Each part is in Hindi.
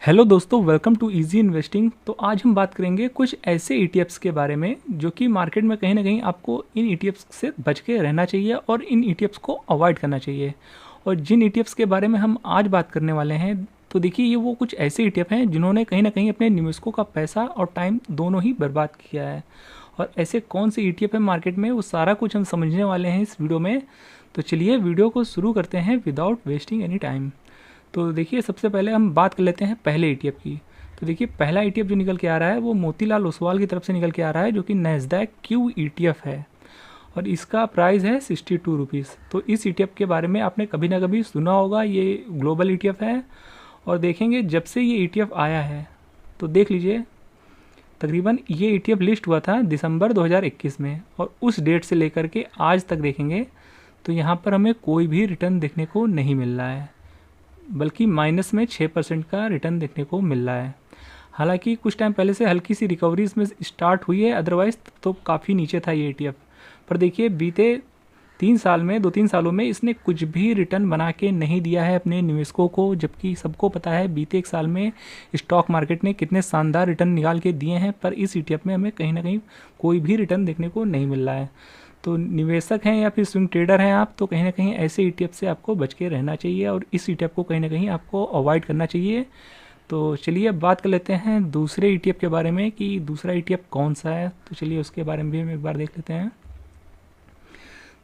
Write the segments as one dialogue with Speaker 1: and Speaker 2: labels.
Speaker 1: हेलो दोस्तों, वेलकम टू इजी इन्वेस्टिंग। तो आज हम बात करेंगे कुछ ऐसे ईटीएफ्स के बारे में जो कि मार्केट में कहीं ना कहीं आपको इन ईटीएफ्स से बच के रहना चाहिए और इन ईटीएफ्स को अवॉइड करना चाहिए। और जिन ईटीएफ्स के बारे में हम आज बात करने वाले हैं, तो देखिए ये वो कुछ ऐसे ईटीएफ हैं जिन्होंने कहीं ना कहीं अपने निवेशकों का पैसा और टाइम दोनों ही बर्बाद किया है। और ऐसे कौन से ईटीएफ है मार्केट में, वो सारा कुछ हम समझने वाले हैं इस वीडियो में। तो चलिए वीडियो को शुरू करते हैं विदाउट वेस्टिंग एनी टाइम। तो देखिए सबसे पहले हम बात कर लेते हैं पहले ईटीएफ की। तो देखिए पहला ईटीएफ जो निकल के आ रहा है वो मोतीलाल ओसवाल की तरफ से निकल के आ रहा है, जो कि नैस्डैक क्यू ईटीएफ है और इसका प्राइस है 62 रुपीज़। तो इस ईटीएफ के बारे में आपने कभी ना कभी सुना होगा, ये ग्लोबल ईटीएफ है। और देखेंगे जब से ये ईटीएफ आया है तो देख लीजिए तकरीबन ये ईटीएफ लिस्ट हुआ था दिसंबर 2021 में, और उस डेट से लेकर के आज तक देखेंगे तो यहाँ पर हमें कोई भी रिटर्न देखने को नहीं मिल रहा है, बल्कि माइनस में 6% का रिटर्न देखने को मिल रहा है। हालांकि कुछ टाइम पहले से हल्की सी रिकवरी इसमें स्टार्ट हुई है, अदरवाइज तो काफ़ी नीचे था ये ईटीएफ। पर देखिए बीते 2-3 सालों में इसने कुछ भी रिटर्न बना के नहीं दिया है अपने निवेशकों को, जबकि सबको पता है बीते एक साल में स्टॉक मार्केट ने कितने शानदार रिटर्न निकाल के दिए हैं। पर इस ईटीएफ में हमें कहीं ना कहीं कोई भी रिटर्न देखने को नहीं मिल रहा है। तो निवेशक हैं या फिर स्विंग ट्रेडर हैं आप, तो कहीं ना कहीं ऐसे ईटीएफ से आपको बच के रहना चाहिए और इस ईटीएफ को कहीं ना कहीं आपको अवॉइड करना चाहिए। तो चलिए अब बात कर लेते हैं दूसरे ईटीएफ के बारे में कि दूसरा ईटीएफ कौन सा है। तो चलिए उसके बारे में भी हम एक बार देख लेते हैं।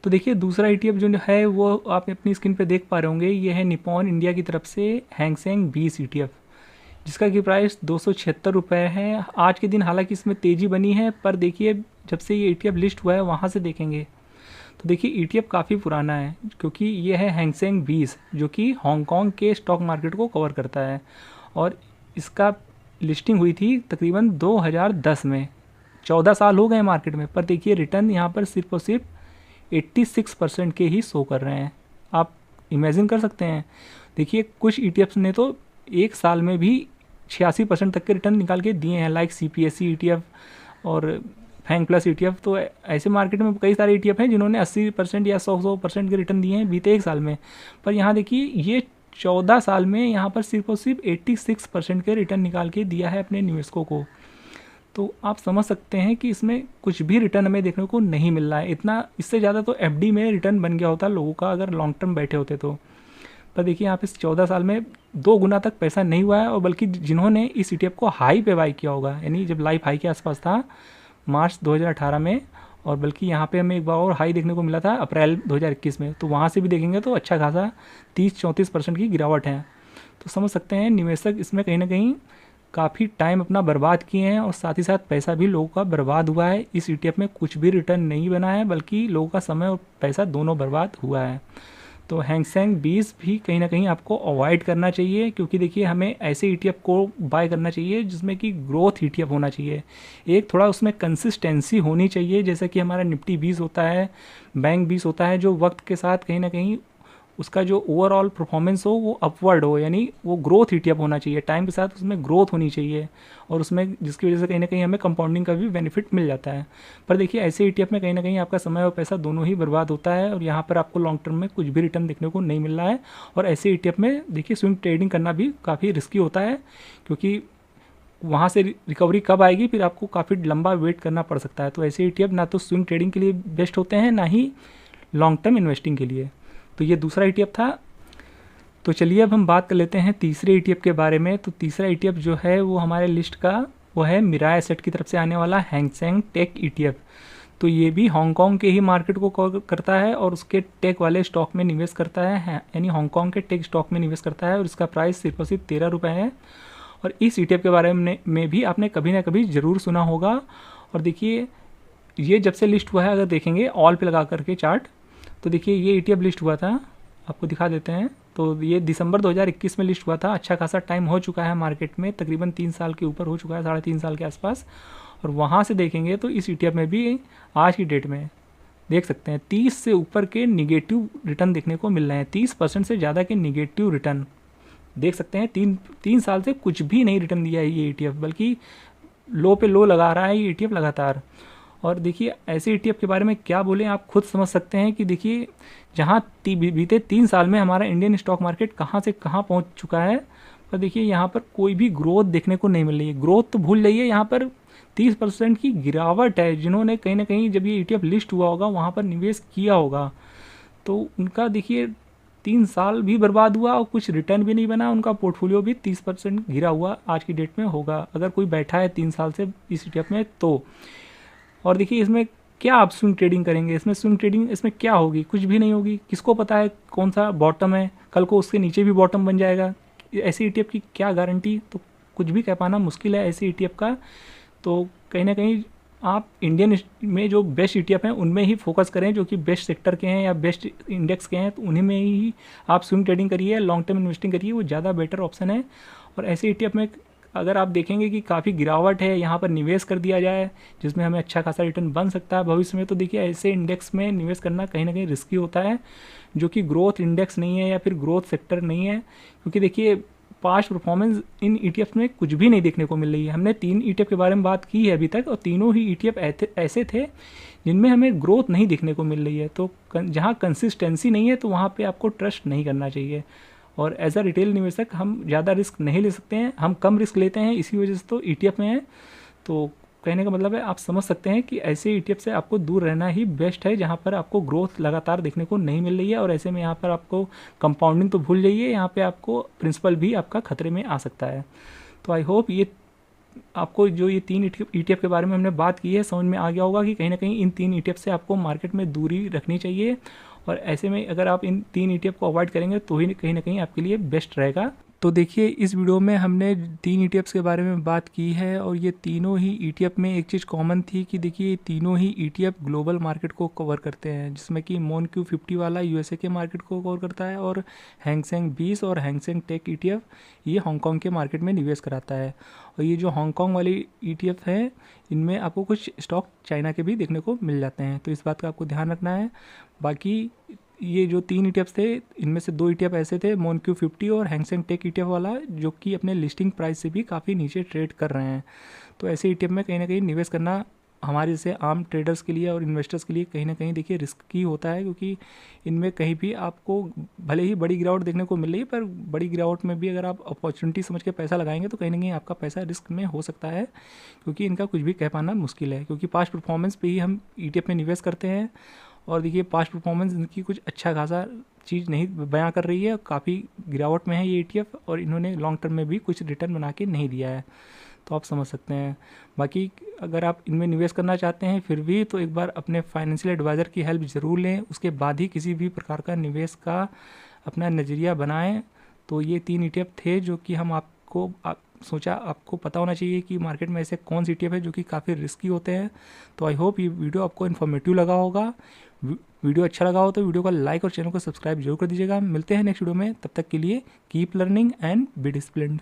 Speaker 1: तो देखिए दूसरा ईटीएफ जो है वो आप अपनी स्क्रीन पे देख पा रहे होंगे, ये है निपॉन इंडिया की तरफ से हैंग सेंग 20 ईटीएफ, जिसका की प्राइस 276 रुपये है आज के दिन। हालांकि इसमें तेज़ी बनी है, पर देखिए जब से ये ईटीएफ लिस्ट हुआ है वहाँ से देखेंगे तो देखिए ईटीएफ काफ़ी पुराना है, क्योंकि ये है हैंग सेंग 20 जो कि हांगकांग के स्टॉक मार्केट को कवर करता है। और इसका लिस्टिंग हुई थी तकरीबन 2010 में। 14 साल हो गए मार्केट में, पर देखिए रिटर्न यहाँ पर सिर्फ और सिर्फ 86% के ही शो कर रहे हैं। आप इमेजिन कर सकते हैं। देखिए कुछ ईटीएफ्स ने तो एक साल में भी 86% तक के रिटर्न निकाल के दिए हैं, लाइक सीपीएससी ईटीएफ और फैंग प्लस ईटीएफ। तो ऐसे मार्केट में कई सारे ईटीएफ हैं जिन्होंने 80% या 100% के रिटर्न दिए हैं बीते एक साल में। पर यहाँ देखिए ये 14 साल में यहाँ पर सिर्फ और सिर्फ 86% के रिटर्न निकाल के दिया है अपने निवेशकों को। तो आप समझ सकते हैं कि इसमें कुछ भी रिटर्न हमें देखने को नहीं मिल रहा है। इतना इससे ज़्यादा तो एफडी में रिटर्न बन गया होता लोगों का अगर लॉन्ग टर्म बैठे होते तो। पर देखिए यहाँ पे 14 साल में 2 गुना तक पैसा नहीं हुआ है। और बल्कि जिन्होंने इस ईटीएफ को हाई पे बाई किया होगा, यानी जब लाइफ हाई के आसपास था मार्च 2018 में, और बल्कि यहाँ पे हमें एक बार और हाई देखने को मिला था अप्रैल 2021 में, तो वहाँ से भी देखेंगे तो अच्छा खासा 30-34% की गिरावट है। तो समझ सकते हैं निवेशक इसमें कहीं ना कहीं काफ़ी टाइम अपना बर्बाद किए हैं और साथ ही साथ पैसा भी लोगों का बर्बाद हुआ है। इस ईटीएफ में कुछ भी रिटर्न नहीं बना है, बल्कि लोगों का समय और पैसा दोनों बर्बाद हुआ है। तो हैंग सेंग 20 भी कहीं ना कहीं आपको अवॉइड करना चाहिए, क्योंकि देखिए हमें ऐसे ईटीएफ को बाय करना चाहिए जिसमें कि ग्रोथ ईटीएफ होना चाहिए। एक थोड़ा उसमें कंसिस्टेंसी होनी चाहिए, जैसे कि हमारा निफ्टी 20 होता है, बैंक 20 होता है, जो वक्त के साथ कहीं ना कहीं उसका जो ओवरऑल परफॉर्मेंस हो वो अपवर्ड हो, यानी वो ग्रोथ ईटीएफ होना चाहिए। टाइम के साथ उसमें ग्रोथ होनी चाहिए और उसमें जिसकी वजह से कहीं ना कहीं हमें कंपाउंडिंग का भी बेनिफिट मिल जाता है। पर देखिए ऐसे ईटीएफ में कहीं ना कहीं आपका समय और पैसा दोनों ही बर्बाद होता है और यहाँ पर आपको लॉन्ग टर्म में कुछ भी रिटर्न देखने को नहीं मिल रहा है। और ऐसे ईटीएफ में देखिए स्विंग ट्रेडिंग करना भी काफ़ी रिस्की होता है, क्योंकि वहाँ से रिकवरी कब आएगी फिर आपको काफ़ी लंबा वेट करना पड़ सकता है। तो ऐसे ईटीएफ ना तो स्विंग ट्रेडिंग के लिए बेस्ट होते हैं, ना ही लॉन्ग टर्म इन्वेस्टिंग के लिए। तो ये दूसरा ईटीएफ था। तो चलिए अब हम बात कर लेते हैं तीसरे ईटीएफ के बारे में। तो तीसरा ईटीएफ जो है वो हमारे लिस्ट का वो है मिराय एसेट की तरफ से आने वाला हैंग सेंग टेक ईटीएफ। तो ये भी हांगकांग के ही मार्केट को कवर करता है और उसके टेक वाले स्टॉक में निवेश करता है, यानी हांगकांग के टेक स्टॉक में निवेश करता है, और इसका प्राइस सिर्फ और सिर्फ 13 रुपये है। और इस ईटीएफ के बारे में भी आपने कभी ना कभी ज़रूर सुना होगा। और देखिए ये जब से लिस्ट हुआ है, अगर देखेंगे ऑल पे लगा करके चार्ट, तो देखिए ये ईटीएफ लिस्ट हुआ था, आपको दिखा देते हैं। तो ये दिसंबर 2021 में लिस्ट हुआ था। अच्छा खासा टाइम हो चुका है मार्केट में, तकरीबन 3 साल के ऊपर हो चुका है, 3.5 साल के आसपास। और वहाँ से देखेंगे तो इस ईटीएफ में भी आज की डेट में देख सकते हैं 30 से ऊपर के निगेटिव रिटर्न देखने को मिल रहे हैं। 30% से ज़्यादा के निगेटिव रिटर्न देख सकते हैं। तीन साल से कुछ भी नहीं रिटर्न दिया है ये ईटीएफ, बल्कि लो पे लो लगा रहा है ये ईटीएफ लगातार। और देखिए ऐसे ईटीएफ के बारे में क्या बोलें, आप खुद समझ सकते हैं कि देखिए जहाँ बीते 3 साल में हमारा इंडियन स्टॉक मार्केट कहाँ से कहाँ पहुँच चुका है, पर देखिए यहाँ पर कोई भी ग्रोथ देखने को नहीं मिल रही है। ग्रोथ तो भूल जाइए, यहाँ पर 30% की गिरावट है। जिन्होंने कहीं ना कहीं जब ये ईटीएफ लिस्ट हुआ होगा वहाँ पर निवेश किया होगा, तो उनका देखिए 3 साल भी बर्बाद हुआ और कुछ रिटर्न भी नहीं बना। उनका पोर्टफोलियो भी 30% गिरा हुआ आज की डेट में होगा, अगर कोई बैठा है 3 साल से इस ईटीएफ में तो। और देखिए इसमें क्या आप स्विंग ट्रेडिंग करेंगे, इसमें स्विंग ट्रेडिंग इसमें क्या होगी, कुछ भी नहीं होगी। किसको पता है कौन सा बॉटम है, कल को उसके नीचे भी बॉटम बन जाएगा। ऐसे ईटीएफ की क्या गारंटी, तो कुछ भी कह पाना मुश्किल है ऐसे ईटीएफ का। तो कहीं ना कहीं आप इंडियन में जो बेस्ट ईटीएफ हैं उनमें ही फोकस करें, जो कि बेस्ट सेक्टर के हैं या बेस्ट इंडेक्स के हैं, तो उन्हीं में ही आप स्विंग ट्रेडिंग करिए, लॉन्ग टर्म इन्वेस्टिंग करिए, वो ज़्यादा बेटर ऑप्शन है। और ऐसे ईटीएफ में अगर आप देखेंगे कि काफ़ी गिरावट है, यहाँ पर निवेश कर दिया जाए जिसमें हमें अच्छा खासा रिटर्न बन सकता है भविष्य में, तो देखिए ऐसे इंडेक्स में निवेश करना कहीं ना कहीं रिस्की होता है, जो कि ग्रोथ इंडेक्स नहीं है या फिर ग्रोथ सेक्टर नहीं है। क्योंकि देखिए पास्ट परफॉर्मेंस इन ईटीएफ में कुछ भी नहीं देखने को मिल रही है। हमने 3 ईटीएफ के बारे में बात की है अभी तक, और तीनों ही ईटीएफ ऐसे थे जिनमें हमें ग्रोथ नहीं देखने को मिल रही है। तो जहाँ कंसिस्टेंसी नहीं है तो वहाँ पे आपको ट्रस्ट नहीं करना चाहिए। और एज अ रिटेल निवेशक हम ज़्यादा रिस्क नहीं ले सकते हैं, हम कम रिस्क लेते हैं, इसी वजह से तो ईटीएफ में है। तो कहने का मतलब है आप समझ सकते हैं कि ऐसे ईटीएफ से आपको दूर रहना ही बेस्ट है, जहाँ पर आपको ग्रोथ लगातार देखने को नहीं मिल रही है। और ऐसे में यहाँ पर आपको कंपाउंडिंग तो भूल जाइए, यहाँ पे आपको प्रिंसिपल भी आपका खतरे में आ सकता है। तो आई होप ये आपको जो ये 3 ईटीएफ के बारे में हमने बात की है समझ में आ गया होगा कि कहीं ना कहीं इन 3 ईटीएफ से आपको मार्केट में दूरी रखनी चाहिए। और ऐसे में अगर आप इन 3 ईटीएफ को अवॉइड करेंगे तो ही कहीं ना कहीं आपके लिए बेस्ट रहेगा। तो देखिए इस वीडियो में हमने 3 ईटीएफ्स के बारे में बात की है, और ये तीनों ही ईटीएफ में एक चीज़ कॉमन थी कि देखिए ये तीनों ही ईटीएफ ग्लोबल मार्केट को कवर करते हैं, जिसमें कि MONQ50 वाला यूएसए के मार्केट को कवर करता है, और हैंगसेंग 20 और हैंगसेंग टेक ईटीएफ ये हांगकांग के मार्केट में निवेश कराता है। और ये जो हांगकांग वाली ईटीएफ है इनमें आपको कुछ स्टॉक चाइना के भी देखने को मिल जाते हैं, तो इस बात का आपको ध्यान रखना है। बाकी ये जो 3 ईटीएफ थे इनमें से 2 ईटीएफ ऐसे थे, MONQ50 और हैंगसेंग टेक ईटीएफ वाला, जो कि अपने लिस्टिंग प्राइस से भी काफ़ी नीचे ट्रेड कर रहे हैं। तो ऐसे ईटीएफ में कहीं ना कहीं निवेश करना हमारे जैसे आम ट्रेडर्स के लिए और इन्वेस्टर्स के लिए कहीं ना कहीं देखिए रिस्की होता है, क्योंकि इनमें कहीं भी आपको भले ही बड़ी गिरावट देखने को मिल रही है, पर बड़ी गिरावट में भी अगर आप अपॉर्चुनिटी समझ के पैसा लगाएंगे तो कहीं ना कहीं आपका पैसा रिस्क में हो सकता है, क्योंकि इनका कुछ भी कह पाना मुश्किल है। क्योंकि पास्ट परफॉर्मेंस पे ही हम ईटीएफ में निवेश करते हैं, और देखिए पास्ट परफॉर्मेंस इनकी कुछ अच्छा खासा चीज़ नहीं बयां कर रही है, काफ़ी गिरावट में है ये ईटीएफ, और इन्होंने लॉन्ग टर्म में भी कुछ रिटर्न बना के नहीं दिया है, तो आप समझ सकते हैं। बाकी अगर आप इनमें निवेश करना चाहते हैं फिर भी, तो एक बार अपने फाइनेंशियल एडवाइज़र की हेल्प ज़रूर लें, उसके बाद ही किसी भी प्रकार का निवेश का अपना नज़रिया बनाएं। तो ये 3 ईटीएफ थे जो कि हम सोचा आपको पता होना चाहिए कि मार्केट में ऐसे कौन से ईटीएफ है जो कि काफ़ी रिस्की होते हैं। तो आई होप ये वीडियो आपको इन्फॉर्मेटिव लगा होगा। वीडियो अच्छा लगा हो तो वीडियो को लाइक और चैनल को सब्सक्राइब जरूर कर दीजिएगा। मिलते हैं नेक्स्ट वीडियो में, तब तक के लिए keep learning and be disciplined.